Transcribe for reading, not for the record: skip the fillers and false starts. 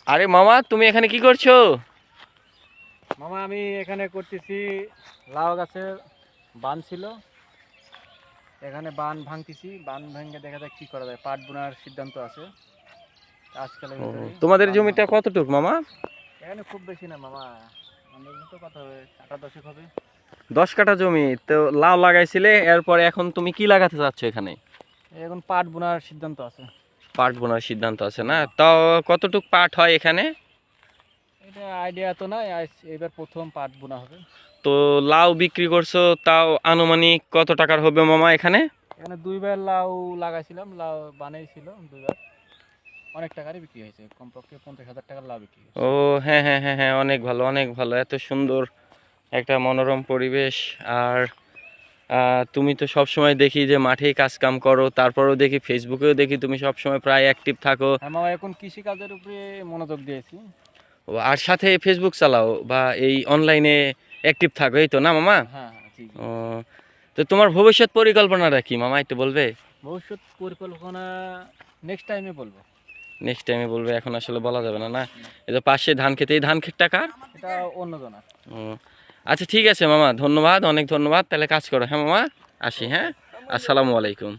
আরে মামা, তুমি এখানে কি করছো? মামা আমি এখানে করতেছি লাউ গাছের বান ছিল, এখানে বান ভাঙতেছি। বান ভেঙে দেখা যাক কি করা যায়। পাট বোনার সিদ্ধান্ত আছে আজকালের ও, ভিতরে। তোমাদের বান জমিটা ভাঙবো কতটুক মামা? এখানে, খুব বেশি না মামা, আমাদের তো কত হবে, 8-10 হবে। 10 কাঠা জমি তো লাউ লাগাইছিলে, এরপরে এখন তুমি কি লাগাতে চাচ্ছ এখানে? এখন পাট বোনার সিদ্ধান্ত আছে। পাট বোনার সিদ্ধান্ত আছে না? হ্যাঁ, তাও কতটুক পাট হয় এখানে? এটা আইডিয়া তো নাই, এবার প্রথম পাট বোনা হবে। তো লাউ বিক্রি করছো, তাও আনুমানিক কত টাকার হবে মামা এখানে? এখানে 2 বার লাউ লাগাইছিলাম, লাউ বানিয়েছিল 2 বার, অনেক টাকারই বিক্রি হয়েছে, কমপক্ষে 50,000 টাকার লাউ বিক্রি হয়েছে। ও, হ্যাঁ হ্যাঁ হ্যাঁ হ্যাঁ, অনেক ভালো অনেক ভালো, এত সুন্দর একটা মনোরম পরিবেশ। আর তুমি তো সব সময় দেখি যে মাঠেই কাজ কাম করো, তারপরেও দেখি ফেসবুকেও দেখি তুমি সব সময় প্রায় অ্যাক্টিভ থাকো। হ্যাঁ মামা, এখন কৃষি কাজের উপরে মনোযোগ দিয়েছি। ও, আর সাথে ফেসবুক চালাও বা এই অনলাইনে অ্যাক্টিভ থাকো, এই তো না মামা? হ্যাঁ হ্যাঁ, জি জি। ও, তো তোমার ভবিষ্যৎ পরিকল্পনাটা কি মামা, একটু বলবে? ভবিষ্যৎ পরিকল্পনা নেক্সট টাইমে বলবো। নেক্সট টাইমে বলবে, এখন আসলে বলা যাবে না, না? এই তো পাশে ধান খেতে, এই ধান ক্ষেতটা কার? এটা অন্যজনের। ও, আচ্ছা ঠিক আছে মামা, ধন্যবাদ, অনেক ধন্যবাদ। তাহলে কাজ করো, হ্যাঁ মামা, আসি, হ্যাঁ। ওকে। আসসালামু আলাইকুম।